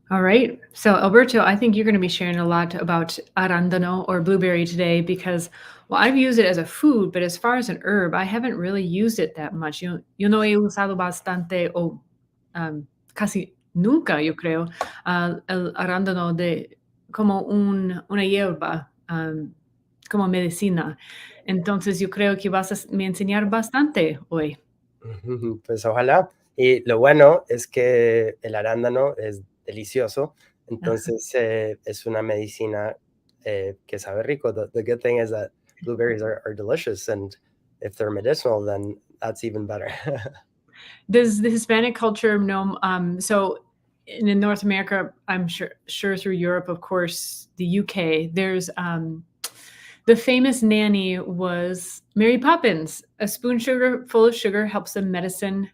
All right. So, Alberto, I think you're going to be sharing a lot about arandano or blueberry today because, well, I've used it as a food, but as far as an herb, I haven't really used it that much. Yo no he usado bastante o casi nunca, yo creo, el arándano de como una hierba, como medicina. Entonces, yo creo que vas a me enseñar bastante hoy. Ujú, pues ojalá. Y lo bueno es que el arándano es delicioso, entonces es una medicina que sabe rico. The good thing is that blueberries are delicious, and if they're medicinal, then that's even better. Does the Hispanic culture know? So in North America, I'm sure through Europe, of course, the UK. There's the famous nanny was Mary Poppins. A spoon sugar full of sugar helps the medicine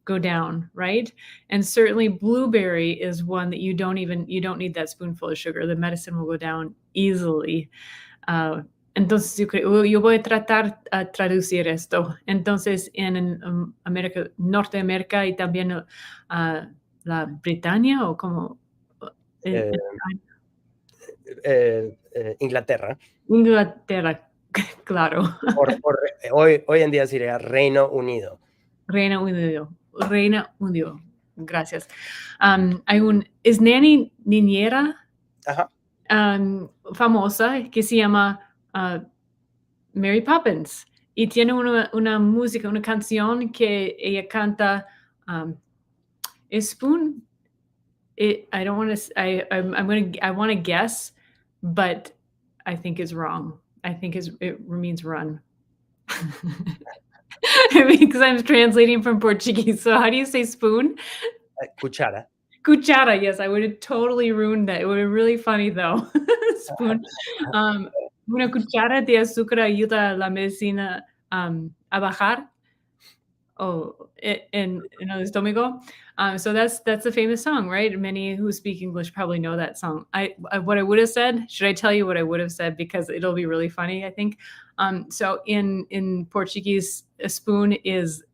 go down, right? And certainly blueberry is one that you don't need that spoonful of sugar. The medicine will go down easily. Uh, entonces, yo voy a tratar a traducir esto. Entonces, en América, Norteamérica y también la Britania o como en Eh, Inglaterra. Inglaterra, claro. Hoy en día sería Reino Unido. Reina Unido. Reina Unido. Gracias. Es Nanny Niñera Ajá. famosa que se llama Mary Poppins y tiene una música, una canción que ella canta Spoon. I don't want to. I want to guess, but I think it's wrong. I think it means run. Because I'm translating from Portuguese. So how do you say spoon? Cuchara. Cuchara. Yes, I would have totally ruined that. It would have been really funny though. Spoon. Una cuchara de azúcar ayuda a la medicina a bajar. Oh, in el estómago. So that's a famous song, right? Many who speak English probably know that song. What I would have said. Should I tell you what I would have said because it'll be really funny? I think. So in Portuguese, a spoon is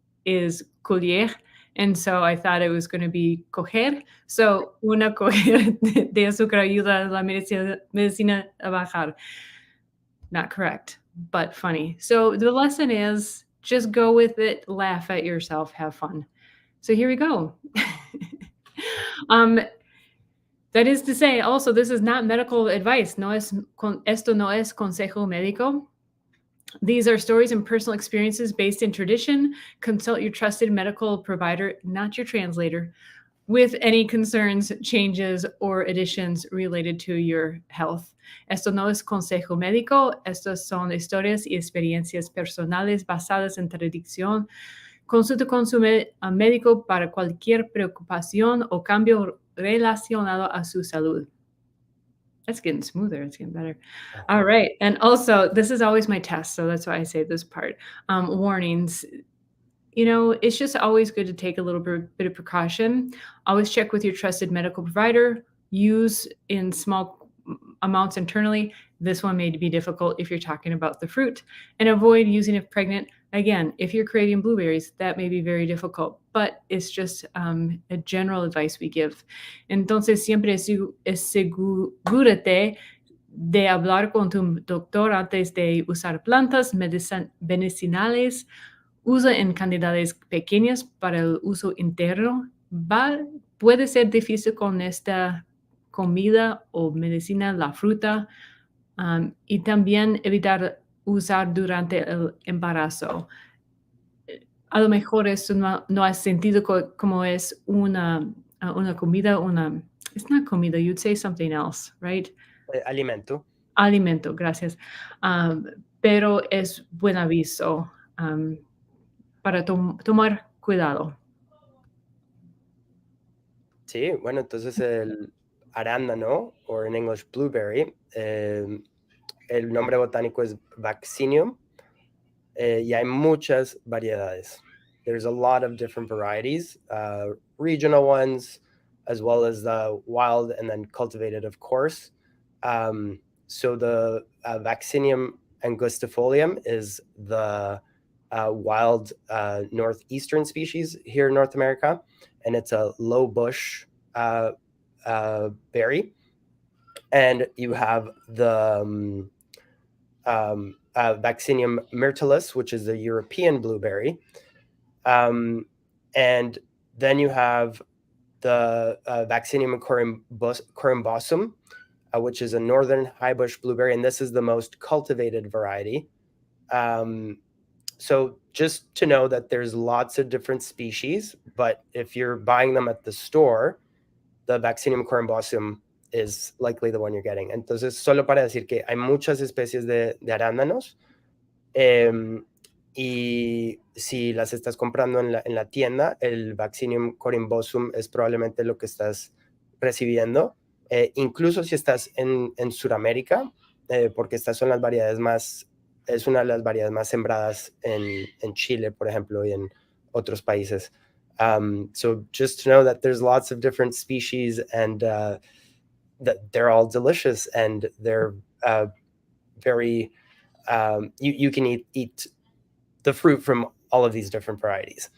colher, and so I thought it was going to be coger. So una coger de azúcar ayuda a la medicina a bajar. Not correct, but funny. So the lesson is just go with it, laugh at yourself, have fun. So here we go. um, that is to say, also, this is not medical advice. Esto no es consejo médico. These are stories and personal experiences based in tradition. Consult your trusted medical provider, not your translator, with any concerns, changes, or additions related to your health. Esto no es consejo médico, estas son historias y experiencias personales basadas en tradición. Consulte con su médico para cualquier preocupación o cambio relacionado a su salud. That's getting smoother. It's getting better. All right. And also, this is always my test. So that's why I say this part. Warnings. It's just always good to take a little bit of precaution. Always check with your trusted medical provider. Use in small amounts internally. This one may be difficult if you're talking about the fruit. And avoid using if pregnant. Again, if you're creating blueberries, that may be very difficult, but it's just a general advice we give. Entonces, siempre asegúrate de hablar con tu doctor antes de usar plantas medicinales. Usa en cantidades pequeñas para el uso interno. Puede ser difícil con esta comida o medicina, la fruta, y también evitar usar durante el embarazo. A lo mejor esto no has sentido como es una comida, it's not comida, you'd say something else, right? Alimento. Alimento, gracias. Pero es buen aviso para tomar cuidado. Sí, bueno, entonces el arándano, o en English blueberry, el nombre botánico es Vaccinium, y hay muchas variedades. There's a lot of different varieties, regional ones, as well as the wild and then cultivated, of course. So the Vaccinium angustifolium is the wild northeastern species here in North America, and it's a low bush berry, and you have the Vaccinium myrtillus, which is the European blueberry, and then you have the Vaccinium corymbosum, which is a northern highbush blueberry, and this is the most cultivated variety. So just to know that there's lots of different species, but if you're buying them at the store, the Vaccinium corymbosum is likely the one you're getting. Entonces, solo para decir que hay muchas especies de arándanos, y si las estás comprando en la tienda, el Vaccinium corymbosum es probablemente lo que estás recibiendo, incluso si estás en Sudamérica, porque estas son las variedades más, es una de las variedades más sembradas en Chile, por ejemplo, y en otros países. So just to know that there's lots of different species, and that they're all delicious, and they're very, you can eat the fruit from all of these different varieties.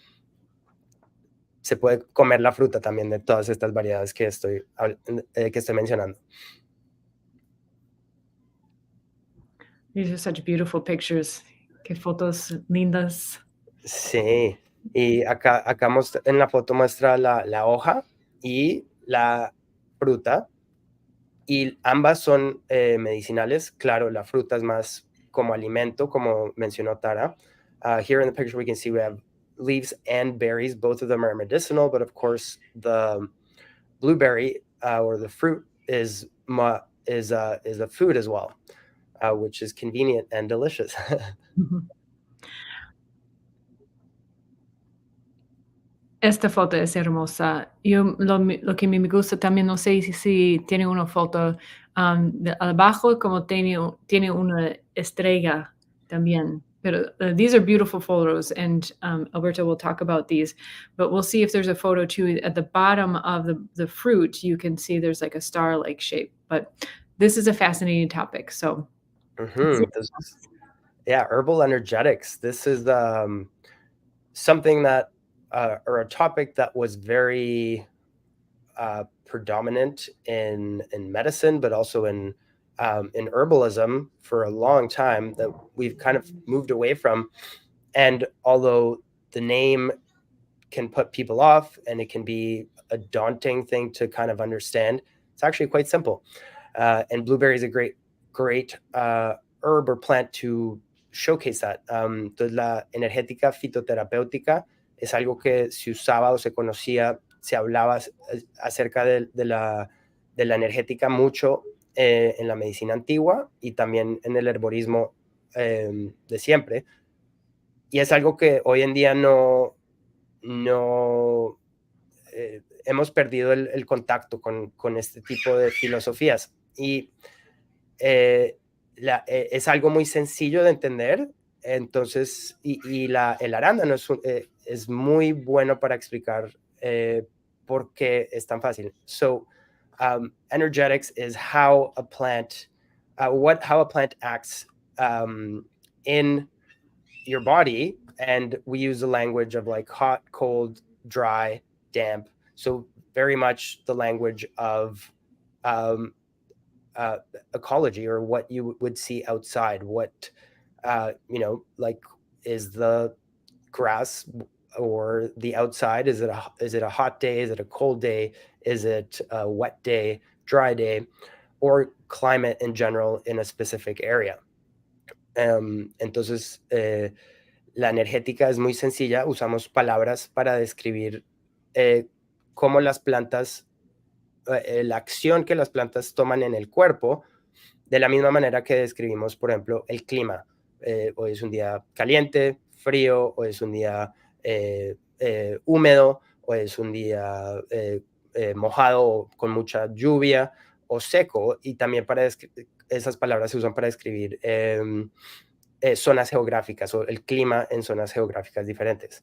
Se puede comer la fruta también de todas estas variedades que estoy mencionando. These are such beautiful pictures. Qué fotos lindas. Sí, y acá en la foto muestra la hoja y la fruta, y ambas son medicinales. Claro, la fruta es más como alimento, como mencionó Tara. Here in the picture we can see we have leaves and berries. Both of them are medicinal, but of course the blueberry or the fruit is a food as well, which is convenient and delicious. Esta foto es hermosa. Yo lo que me gusta también, no sé si tiene una foto abajo, como tiene una estrella también. Pero these are beautiful photos, and Alberto will talk about these. But we'll see if there's a photo too. At the bottom of the fruit, you can see there's like a star-like shape. But this is a fascinating topic. So, yeah, herbal energetics. This is something that, or a topic that was very predominant in medicine, but also in herbalism for a long time, that we've kind of moved away from. And although the name can put people off and it can be a daunting thing to kind of understand, it's actually quite simple. And blueberry is a great herb or plant to showcase that. Entonces, la energética fitoterapéutica es algo que se usaba o se conocía, se hablaba acerca de la energética mucho en la medicina antigua y también en el herborismo de siempre. Y es algo que hoy en día no hemos perdido el contacto con este tipo de filosofías. Y es algo muy sencillo de entender. Entonces, el arándano es muy bueno para explicar por qué es tan fácil. So, energetics is how a plant acts in your body, and we use the language of like hot, cold, dry, damp. So very much the language of ecology, or what you would see outside. What like, is the grass or the outside? Is it a hot day? Is it a cold day? Is it a wet day, dry day, or climate in general in a specific area? Entonces, la energética es muy sencilla. Usamos palabras para describir cómo las plantas, la acción que las plantas toman en el cuerpo, de la misma manera que describimos, por ejemplo, el clima. Hoy es un día caliente, frío, o es un día húmedo, o es un día mojado, con mucha lluvia, o seco. Y también esas palabras se usan para describir zonas geográficas, o el clima en zonas geográficas diferentes.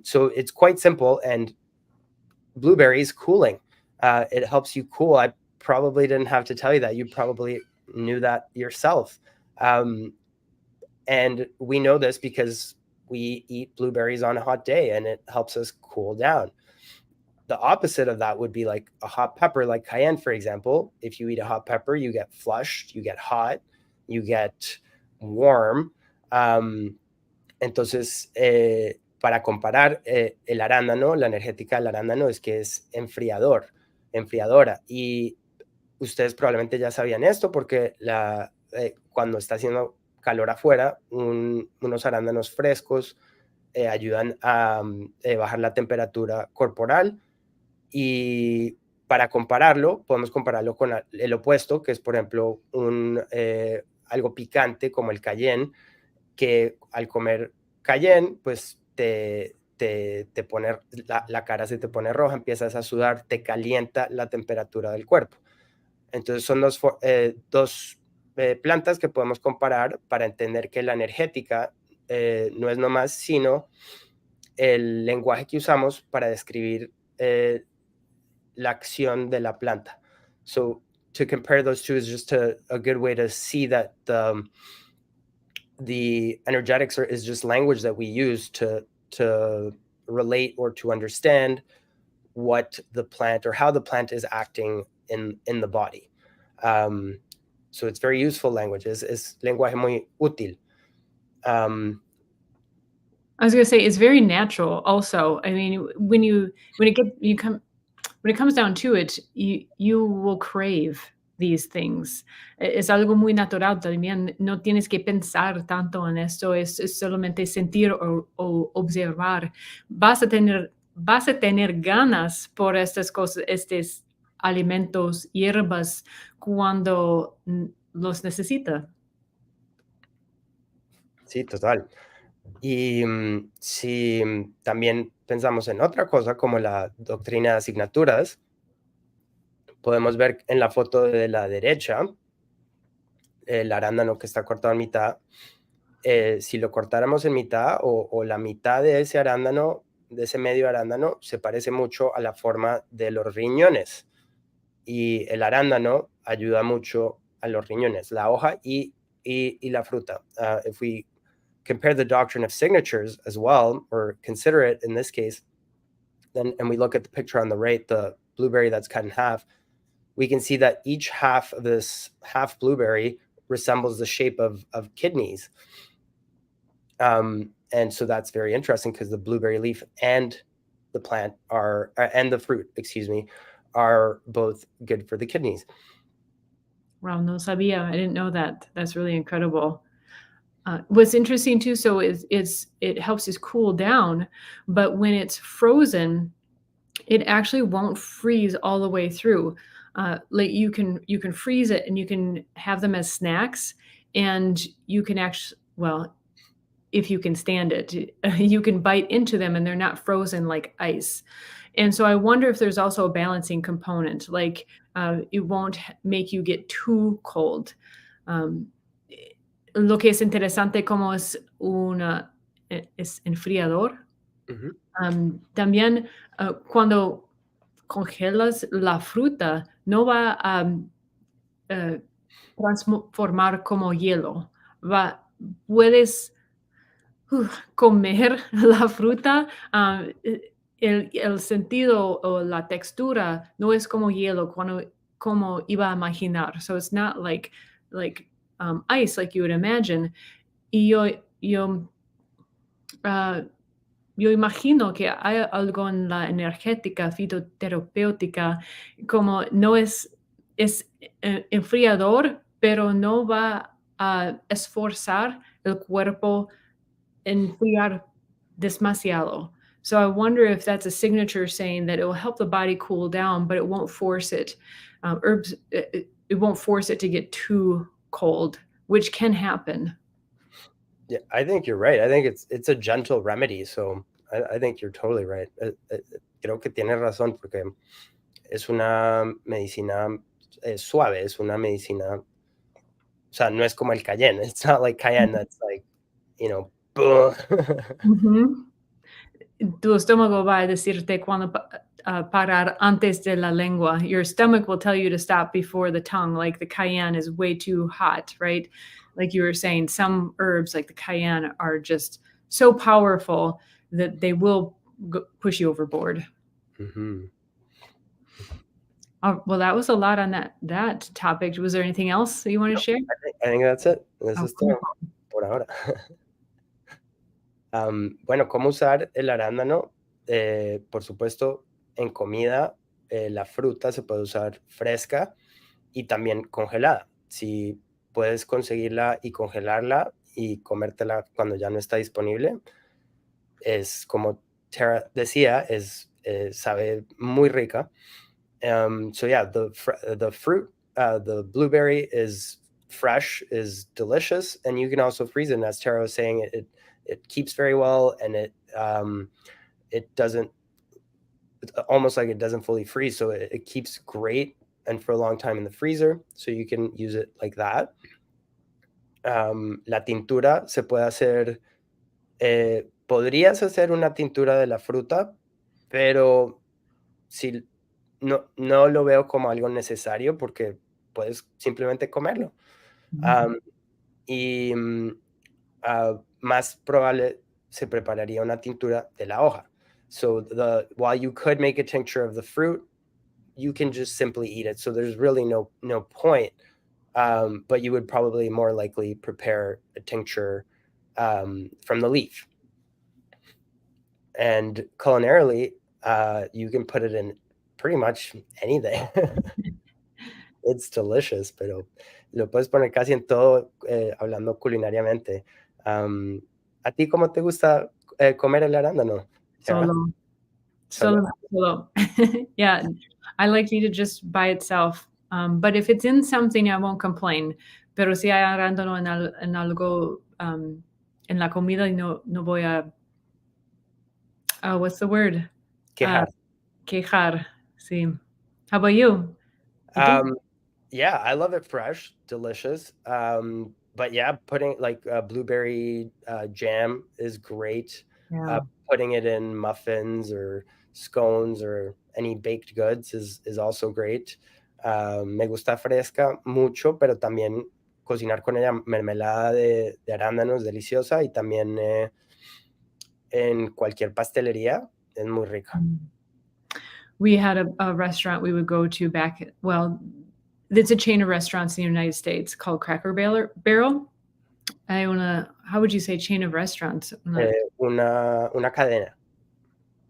So it's quite simple, and blueberry is cooling. It helps you cool. I probably didn't have to tell you that. You probably knew that yourself. And we know this because we eat blueberries on a hot day, and it helps us cool down. the opposite of that would be like a hot pepper, like cayenne, for example. If you eat a hot pepper, you get flushed, you get hot, you get warm. Entonces, para comparar, el arándano, la energética del arándano es que es enfriadora. Y ustedes probablemente ya sabían esto porque cuando está haciendo calor afuera, unos arándanos frescos ayudan a bajar la temperatura corporal. Y para compararlo, podemos compararlo con el opuesto, que es, por ejemplo, algo picante como el cayenne, que al comer cayenne, pues te pone, la cara se te pone roja, empiezas a sudar, te calienta la temperatura del cuerpo. Entonces son dos plantas que podemos comparar para entender que la energética no es nomás sino el lenguaje que usamos para describir la acción de la planta. So to compare those two is just a good way to see that the energetics is just language that we use to relate or to understand what the plant or how the plant is acting in the body. So it's very useful language. Es lenguaje muy útil. I was going to say it's very natural also. I mean, when it comes down to it, you will crave these things. Es algo muy natural también. No tienes que pensar tanto en esto. Es solamente sentir o observar. Vas a tener ganas por estas cosas, estos alimentos, hierbas, cuando los necesita. Sí, total. Y si también pensamos en otra cosa como la doctrina de asignaturas, podemos ver en la foto de la derecha el arándano que está cortado en mitad. Si lo cortáramos en mitad o la mitad de ese arándano, de ese medio arándano, se parece mucho a la forma de los riñones. Y el arándano ayuda mucho a los riñones, la hoja y la fruta. If we compare the doctrine of signatures as well, or consider it in this case, and we look at the picture on the right, the blueberry that's cut in half, we can see that each half of this half blueberry resembles the shape of kidneys. And so that's very interesting because the blueberry leaf and the plant and the fruit, are both good for the kidneys. Wow, no sabía. I didn't know that. That's really incredible. What's interesting too, so it helps us cool down, but when it's frozen, it actually won't freeze all the way through. Like you can freeze it and you can have them as snacks, and you can actually, well, if you can stand it, you can bite into them and they're not frozen like ice. And so I wonder if there's also a balancing component, like it won't make you get too cold. Lo que es interesante como es es enfriador. También cuando congelas la fruta, no va a transformar como hielo. Puedes comer la fruta, el sentido o la textura no es como hielo como iba a imaginar. So it's not like ice like you would imagine. Y yo imagino que hay algo en la energética fitoterapéutica como no es enfriador, pero no va a esforzar el cuerpo enfriar demasiado. So I wonder if that's a signature saying that it will help the body cool down, but it won't force it. Herbs, it won't force it to get too cold, which can happen. Yeah, I think you're right. I think it's a gentle remedy. So I think you're totally right. Creo que tienes razón porque es una medicina suave, es una medicina, o sea, no es como el cayenne. It's not like cayenne that's like, Tu estómago va a decirte cuando parar antes de la lengua. Your stomach will tell you to stop before the tongue, like the cayenne is way too hot, right? Like you were saying, some herbs like the cayenne are just so powerful that they will push you overboard. Oh, well, that was a lot on that topic. Was there anything else that you want to No, share? I think that's it. Eso Oh, es todo wonderful. por ahora. Bueno, ¿cómo usar el arándano? Por supuesto, en comida, la fruta se puede usar fresca y también congelada. Si puedes conseguirla y congelarla y comértela cuando ya no está disponible, es como Tara decía, sabe muy rica. So yeah, the fruit, the blueberry is fresh, is delicious, and you can also freeze it. And as Tara was saying, it keeps very well, and it doesn't, it's almost like it doesn't fully freeze, so it keeps great and for a long time in the freezer. So you can use it like that. La tintura se puede hacer. Podrías hacer una tintura de la fruta, pero si no lo veo como algo necesario porque puedes simplemente comerlo. Mhm. Am, y más probable se prepararía una tintura de la hoja. So while you could make a tincture of the fruit, you can just simply eat it. So there's really no point. But you would probably more likely prepare a tincture from the leaf. And culinarily, you can put it in pretty much anything. It's delicious, pero lo puedes poner casi en todo, hablando culinariamente. ¿A ti cómo te gusta, comer el arándano, Tara? Solo, ¿Solo? solo. Yeah, I like to eat it just by itself. But if it's in something, I won't complain. Pero si hay arándano en algo, en la comida, no voy a, what's the word? Uh, Quejar. quejar. Sí. How about you? ¿Y tú? Um, yeah, I love it fresh, delicious. But yeah, putting like, blueberry, jam is great. Yeah. Putting it in muffins or scones or any baked goods is also great. Me gusta fresca mucho, pero también cocinar con ella mermelada de arándanos deliciosa y también, en cualquier pastelería es muy rica. Mm. We had a restaurant we would go to it's a chain of restaurants in the United States called Cracker Barrel. How would you say chain of restaurants? Una Una cadena,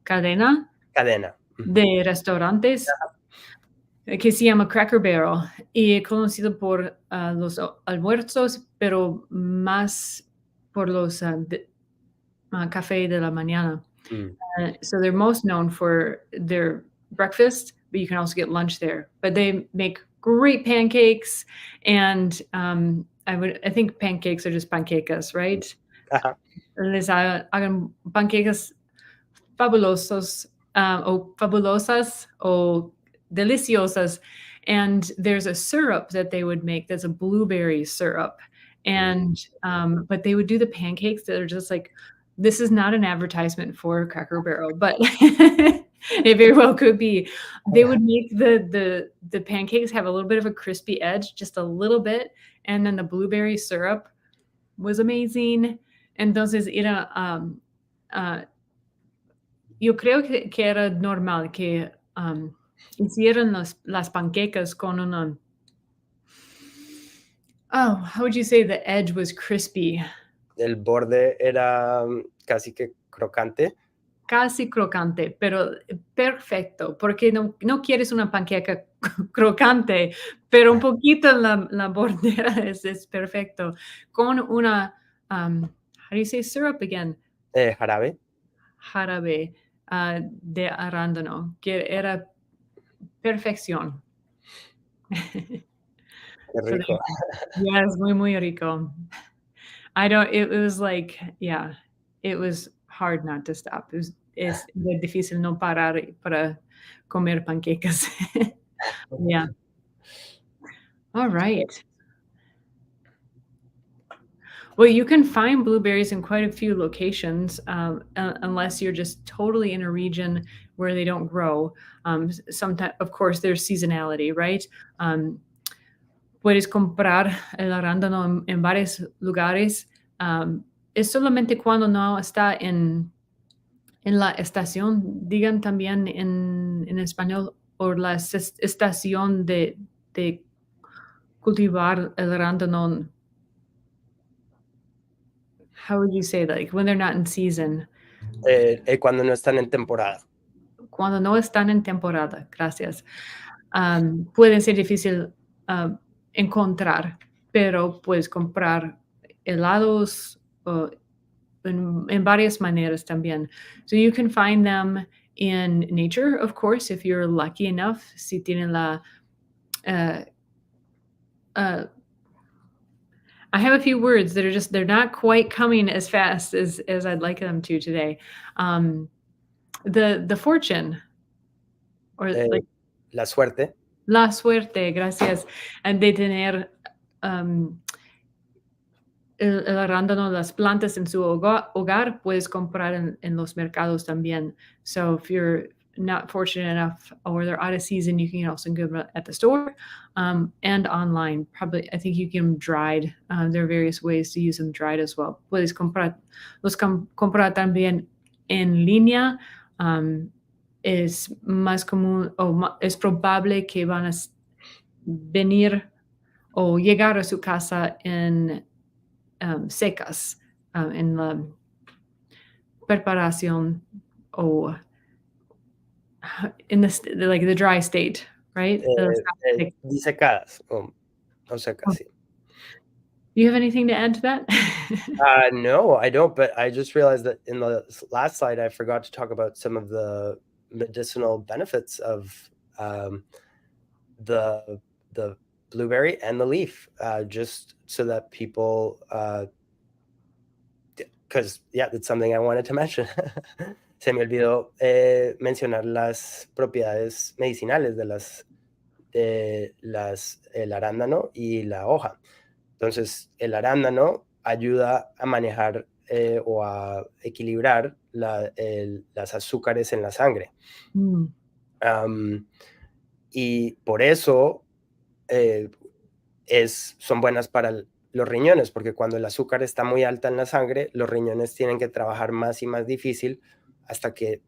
cadena cadena. Ujú. de restaurantes que se llama Cracker Barrel y es conocido por los almuerzos, pero más por los café de la mañana. Mm. So they're most known for their breakfast, but you can also get lunch there. But they make great pancakes, and I think pancakes are just panquecas, right? Ajá. Les hagan panquecas fabulosos, o fabulosas o deliciosas, and there's a syrup that they would make that's a blueberry syrup, and but they would do the pancakes that are just like, this is not an advertisement for Cracker Barrel, but it very well could be. They would make the pancakes have a little bit of a crispy edge, just a little bit, and then the blueberry syrup was amazing. Entonces era, uh, yo creo que era normal que hicieran las panquecas con una, how would you say the edge was crispy? El borde era, casi que crocante. Casi crocante, pero perfecto, porque no quieres una panqueca crocante, pero un poquito la bordera es perfecto. Con una, how do you say syrup again? Jarabe. Jarabe de arándano, que era perfección. Qué So rico. yes, muy, muy rico. It was like, yeah, it was hard not to stop. Es muy difícil no parar para comer panquecas. Yeah. All right. Well, you can find blueberries in quite a few locations, unless you're just totally in a region where they don't grow. Sometimes, of course, there's seasonality, right? Puedes comprar el arándano en varios lugares. Es solamente cuando no está en la estación, digan también en español o la estación de cultivar el arándano. How would you say that? Like when they're not in season? Cuando no están en temporada. Cuando no están en temporada, gracias. Pueden ser difícil encontrar, pero puedes comprar helados en varias maneras también. So you can find them in nature, of course, if you're lucky enough. Si tienen la uh, I have a few words that are they're not quite coming as fast as I'd like them to today. The fortune, or like La suerte. la suerte, gracias, de tener el arándano, las plantas en su hogar, puedes comprar en los mercados también. So if you're not fortunate enough or they're out of season, you can also get them at the store and online. Probably, I think you get them dried. There are various ways to use them dried as well. Puedes comprar también en línea. Es más común o es probable que van a venir o llegar a su casa en secas, en la preparación o in the dry state, right? Disecadas o secas, sí. Do you have anything to add to that? No, I don't, but I just realized that in the last slide, I forgot to talk about some of the medicinal benefits of the blueberry and the leaf, just so that people, because that's something I wanted to mention. Se me olvidó mencionar las propiedades medicinales el arándano y la hoja. Entonces, el arándano ayuda a manejar o a equilibrar las azúcares en la sangre. Y por eso son buenas para los riñones, porque cuando el azúcar está muy alta en la sangre, los riñones tienen que trabajar más y más difícil hasta que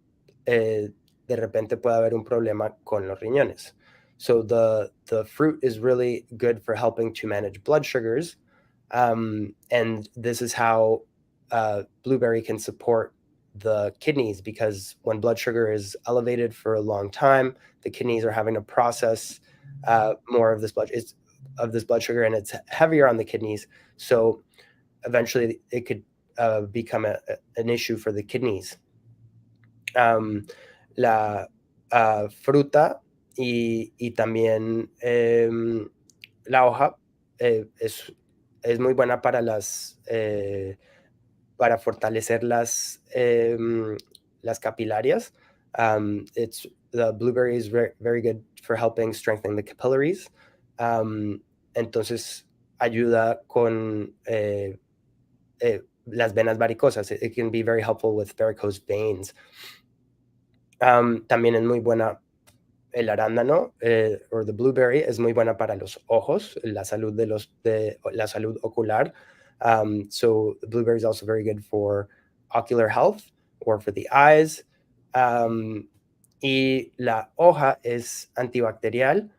de repente pueda haber un problema con los riñones. So the fruit is really good for helping to manage blood sugars, and this is how blueberry can support the kidneys, because when blood sugar is elevated for a long time, the kidneys are having to process more of this blood sugar, and it's heavier on the kidneys. So eventually it could become an issue for the kidneys. La fruta y también la hoja es muy buena para fortalecer las capilarias. The blueberry is very, very good for helping strengthen the capillaries. Entonces ayuda con las venas varicosas. It can be very helpful with varicose veins. También es muy buena el arándano, or the blueberry, es muy buena para los ojos, la salud la salud ocular. So the blueberry is also very good for ocular health or for the eyes. Y la hoja es antibacterial.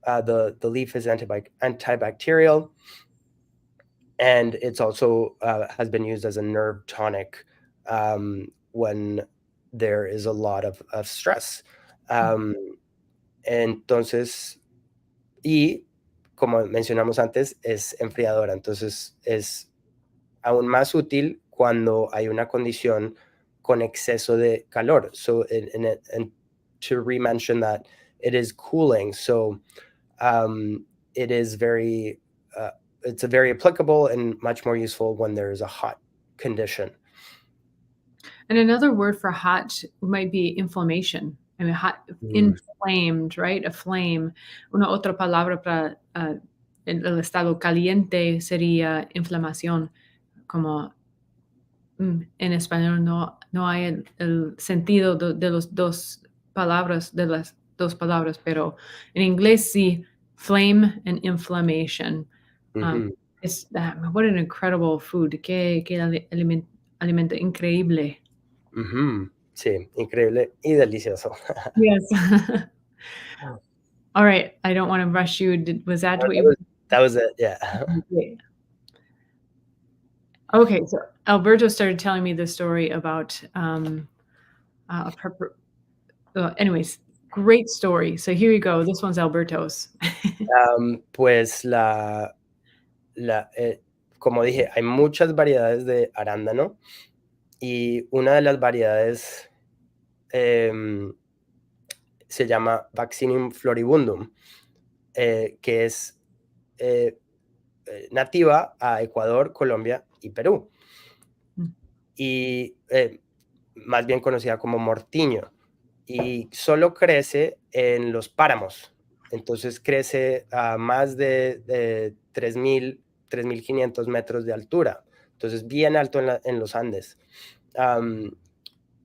The leaf is antibacterial, and it's also has been used as a nerve tonic when there is a lot of stress. Entonces, y como mencionamos antes, es enfriadora. Entonces, es aún más útil cuando hay una condición con exceso de calor. So, and to re-mention that, it is cooling. So, it is it's a very applicable and much more useful when there is a hot condition. And another word for hot might be inflammation. I mean, hot, inflamed, right? A flame. Una otra palabra para el estado caliente sería inflamación. Como en español no hay el sentido de las dos palabras, pero en inglés sí, flame and inflammation. What an incredible food. Qué alimento increíble. Sí, increíble y delicioso. Yes. All right. I don't want to rush you. Was that No, what you? that was it. Yeah. Great. Okay, so Alberto started telling me the story about anyways, great story. So here you go. This one's Alberto's. Pues como dije, hay muchas variedades de arándano y una de las variedades se llama Vaccinium floribundum, que es nativa a Ecuador, Colombia y Perú. Y más bien conocida como mortiño. Y solo crece en los páramos. Entonces crece a más de 3.500 metros de altura. Entonces bien alto en los Andes.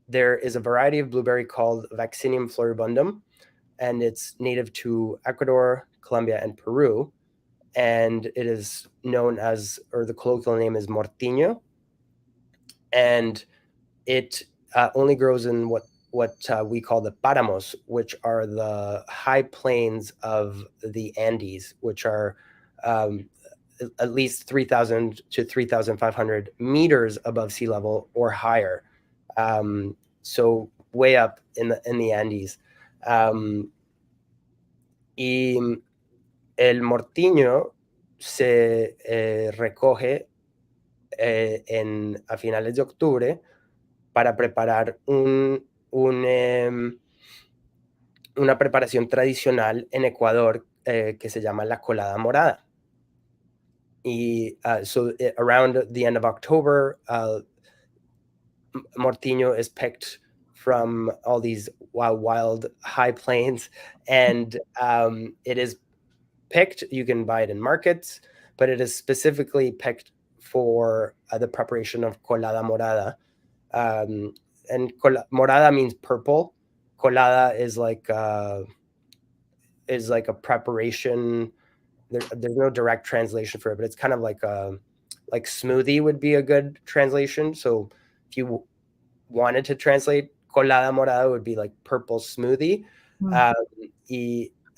There is a variety of blueberry called Vaccinium floribundum, and it's native to Ecuador, Colombia, and Peru. And it is known as, or the colloquial name is mortiño. And it only grows in what we call the páramos, which are the high plains of the Andes, which are at least 3,000 to 3,500 meters above sea level or higher. So way up in the Andes. Y el mortiño se recoge a finales de octubre para preparar una preparación tradicional en Ecuador que se llama la colada morada. Y so around the end of October, mortiño is picked from all these wild high plains, and it is picked. You can buy it in markets, but it is specifically picked for the preparation of colada morada. And morada means purple. Colada is like a preparation. There's no direct translation for it, but it's kind of like smoothie would be a good translation. So if you wanted to translate colada morada, it would be like purple smoothie.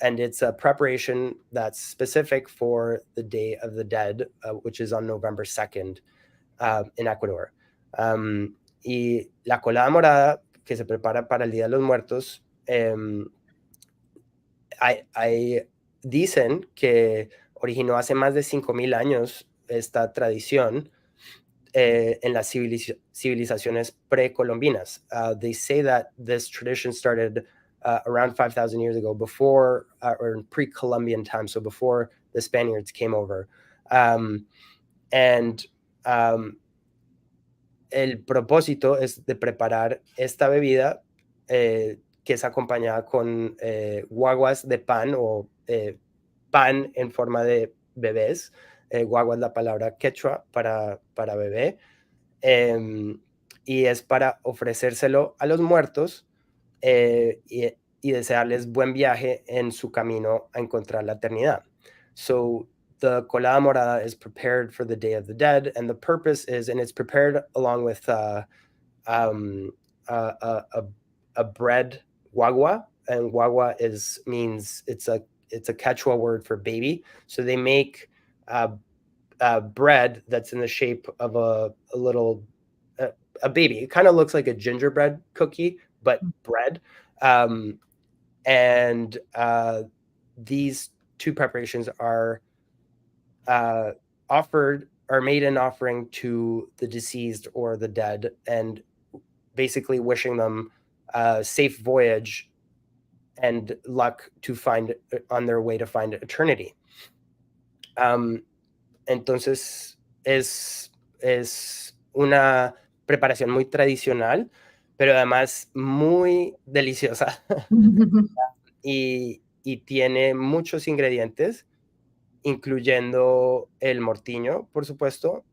And it's a preparation that's specific for the Day of the Dead, which is on November 2nd in Ecuador. Y la colada morada, que se prepara para el Día de los Muertos, dicen que originó hace más de 5,000 años esta tradición en las civilizaciones precolombinas. They say that this tradition started around 5,000 years ago, before or in pre-Columbian time, so before the Spaniards came over. El propósito es de preparar esta bebida que es acompañada con guaguas de pan o pan en forma de bebés. Guagua es la palabra quechua para bebé. Y es para ofrecérselo a los muertos y desearles buen viaje en su camino a encontrar la eternidad. So the colada morada is prepared for the Day of the Dead, and the purpose is, and it's prepared along with a bread guagua, and guagua means it's a Quechua word for baby. So they make bread that's in the shape of a little a baby. It kind of looks like a gingerbread cookie, but bread. And these two preparations are made in offering to the deceased or the dead, and basically wishing them a safe voyage and luck to find on their way to find eternity. Entonces es una preparación muy tradicional, pero además muy deliciosa. y tiene muchos ingredientes, incluyendo el mortiño, por supuesto,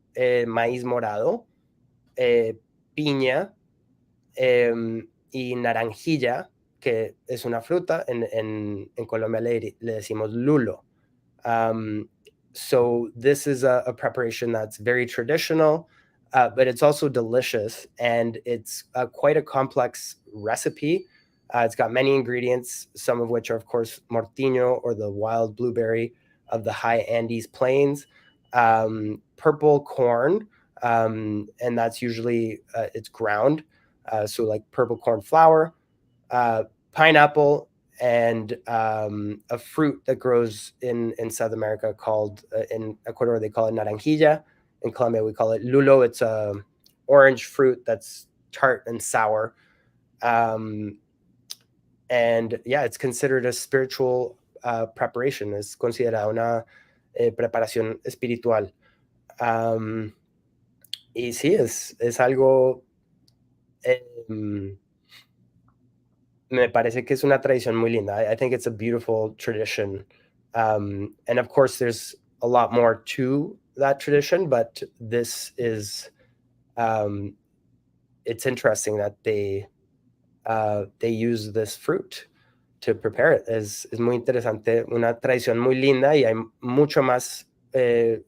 maíz morado, piña y naranjilla, que es una fruta. En Colombia le decimos lulo. So this is a preparation that's very traditional, but it's also delicious, and it's quite a complex recipe. It's got many ingredients, some of which are, of course, mortiño, or the wild blueberry of the high Andes plains, purple corn, and that's usually it's ground, so like purple corn flour, pineapple, and a fruit that grows in South America called, in Ecuador they call it naranjilla. In Colombia we call it lulo. It's a orange fruit that's tart and sour. And yeah, it's considered a spiritual preparation. Es considerada una preparación espiritual. Y sí, es algo, me parece que es una tradición muy linda. I think it's a beautiful tradition. And of course, there's a lot more to that tradition, but this is, it's interesting that they use this fruit to prepare it. Es muy interesante, una tradición muy linda, y hay mucho más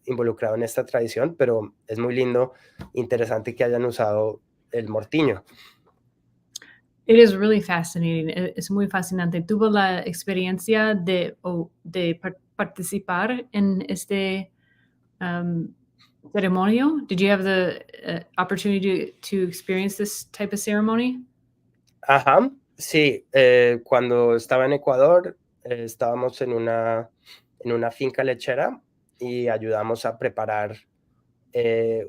involucrado en esta tradición, pero es muy lindo, interesante que hayan usado el mortiño. It is really fascinating. Es muy fascinante. ¿Tuvo la experiencia de participar en este ceremonio? Did you have the opportunity to experience this type of ceremony? Ajá, sí. Cuando estaba en Ecuador, estábamos en una finca lechera y ayudamos a preparar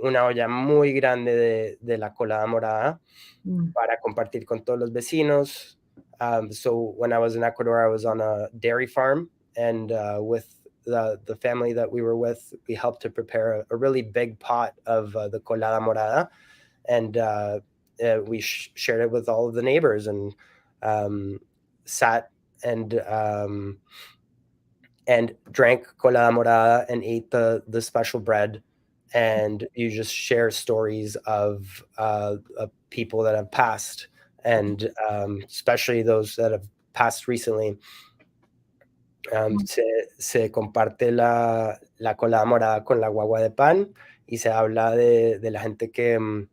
una olla muy grande de la colada morada para compartir con todos los vecinos. So when I was in Ecuador, I was on a dairy farm, and with the family that we were with, we helped to prepare a really big pot of the colada morada, and we shared it with all of the neighbors, and sat and drank colada morada and ate the special bread. And you just share stories of people that have passed, and especially those that have passed recently. Se comparte la colada morada con la guagua de pan, y se habla de la gente que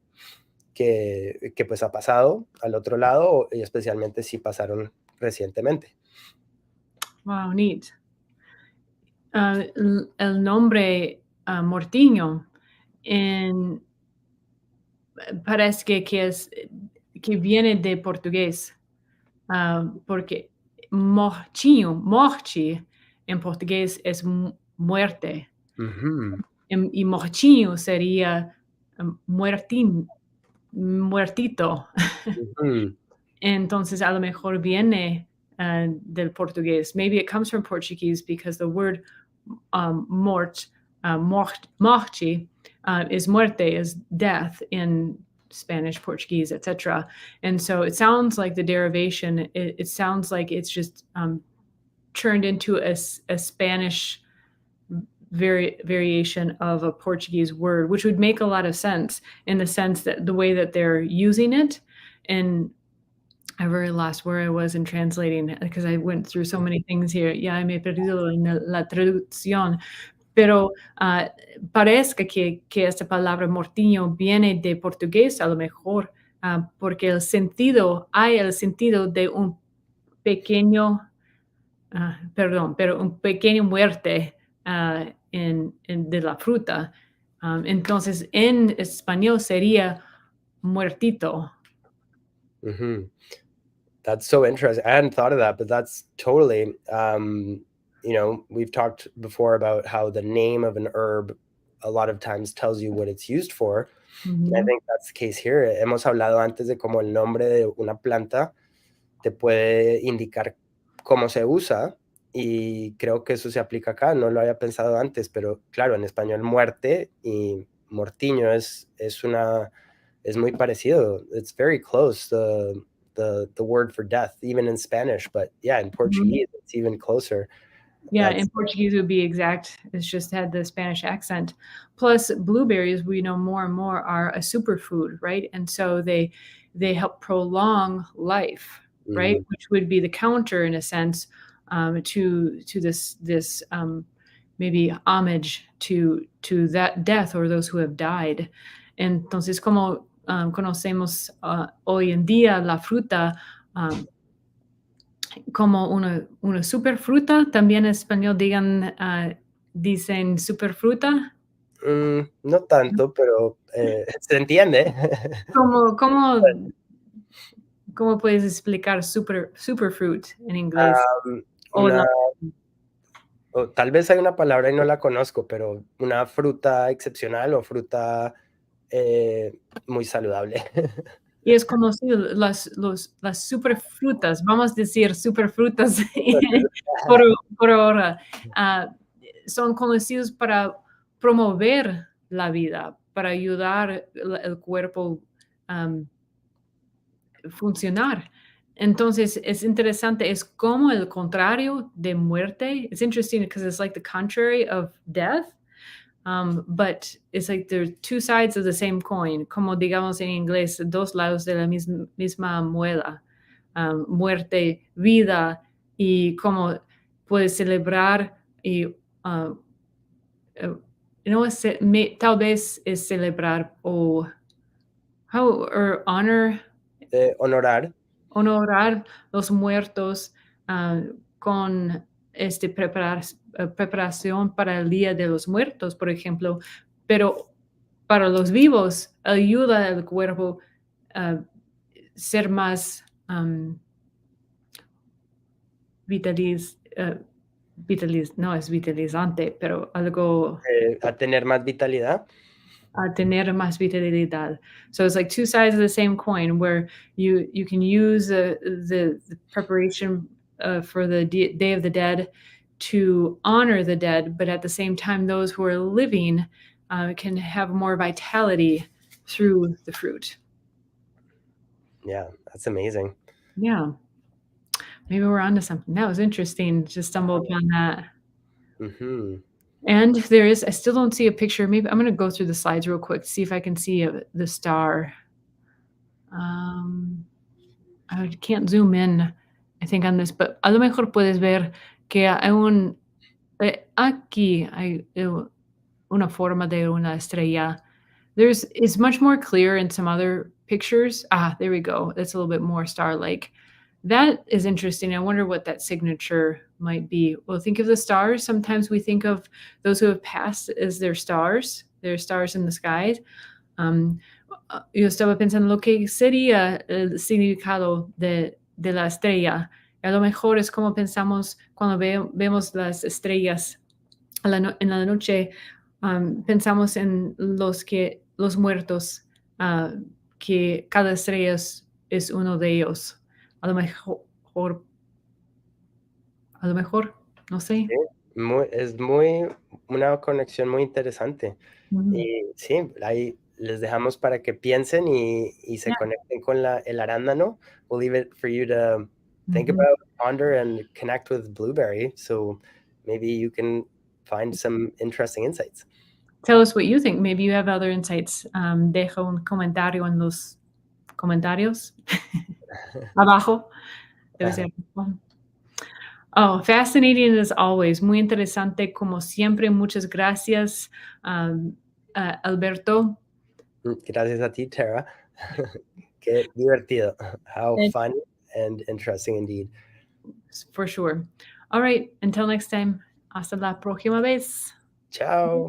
pues ha pasado al otro lado, y especialmente si pasaron recientemente. Wow, neat. El nombre mortiño parece que viene de portugués, porque morchi en portugués es muerte. Ujú. Y mortinho sería muertito. Ujú. Entonces, a lo mejor viene del portugués. Maybe it comes from Portuguese, because the word morte is muerte, is death in Spanish, Portuguese, etc. And so it sounds like the derivation, it sounds like it's just turned into a Spanish variation of a Portuguese word, which would make a lot of sense, in the sense that the way that they're using it. And I really lost where I was in translating, because I went through so many things here. Ya me he perdido en la traducción. Pero parece que esta palabra mortiño viene de portugués, a lo mejor, porque hay el sentido de un pequeño, pero un pequeño muerte de la fruta. Entonces, en español sería muertito. Mm-hmm. That's so interesting. I hadn't thought of that, but that's totally, we've talked before about how the name of an herb a lot of times tells you what it's used for. Mm-hmm. I think that's the case here. Hemos hablado antes de cómo el nombre de una planta te puede indicar cómo se usa, y creo que eso se aplica acá. No lo había pensado antes, pero claro, en español muerte y mortiño es muy parecido. It's very close, the word for death, even in Spanish, but yeah, in Portuguese, it's even closer. Yeah, in Portuguese it would be exact. It's just had the Spanish accent. Plus, blueberries, we know more and more, are a superfood, right? And so they help prolong life, right? Mhm. Which would be the counter, in a sense, to this maybe homage to that death, or those who have died. Entonces, como conocemos hoy en día la fruta, como una superfruta. También en español dicen superfruta. No tanto, pero se entiende. ¿Cómo, cómo, cómo puedes explicar superfruit en inglés? O Una, la, o tal vez hay una palabra y no la conozco, pero una fruta excepcional o fruta muy saludable. y es como si las superfrutas, vamos a decir superfrutas por, por ahora, ah, son conocidos para promover la vida, para ayudar el cuerpo a funcionar. Entonces es interesante, es como el contrario de muerte. It's interesting because it's like the contrary of death. But it's like there's two sides of the same coin, como digamos en inglés, dos lados de la misma muela, muerte, vida, y como puedes celebrar y uh, no es, tal vez es celebrar o or honor, Honorar. honorar los muertos con preparación para el Día de los Muertos, por ejemplo, pero para los vivos ayuda al cuerpo a ser más no es vitalizante, pero algo A tener más vitalidad. a tener más vitalidad. So it's like two sides of the same coin where you can use the preparation for the Day of the Dead to honor the dead, but at the same time, those who are living can have more vitality through the fruit. Yeah, that's amazing. Yeah, maybe we're onto something. That was interesting to stumble upon that. Mhm. And there is, I still don't see a picture. Maybe I'm going to go through the slides real quick, see if I can see the star. I can't zoom in, I think, on this, but a lo mejor puedes ver que hay aquí hay una forma de una estrella. It's much more clear in some other pictures. There we go. That's a little bit more star-like. That is interesting. I wonder what that signature might be. Well, think of the stars. Sometimes we think of those who have passed as their stars in the skies. Yo estaba pensando lo que sería el significado de la estrella. A lo mejor es como pensamos cuando vemos las estrellas en la noche, pensamos en los muertos, que cada estrella es uno de ellos. A lo mejor, no sé. Sí, es una conexión muy interesante. Ujú. Y sí, ahí les dejamos para que piensen y se Yeah. conecten con el arándano. We'll leave it for you to think Mhm. about, ponder, and connect with blueberry, so maybe you can find some interesting insights. Tell us what you think. Maybe you have other insights. Deja un comentario en los comentarios abajo. Debe ser. Oh, fascinating as always. Muy interesante como siempre. Muchas gracias, Alberto. Gracias a ti, Tara. Qué divertido. How Eh, fun and interesting indeed. For sure. All right. Until next time. Hasta la próxima vez. Ciao.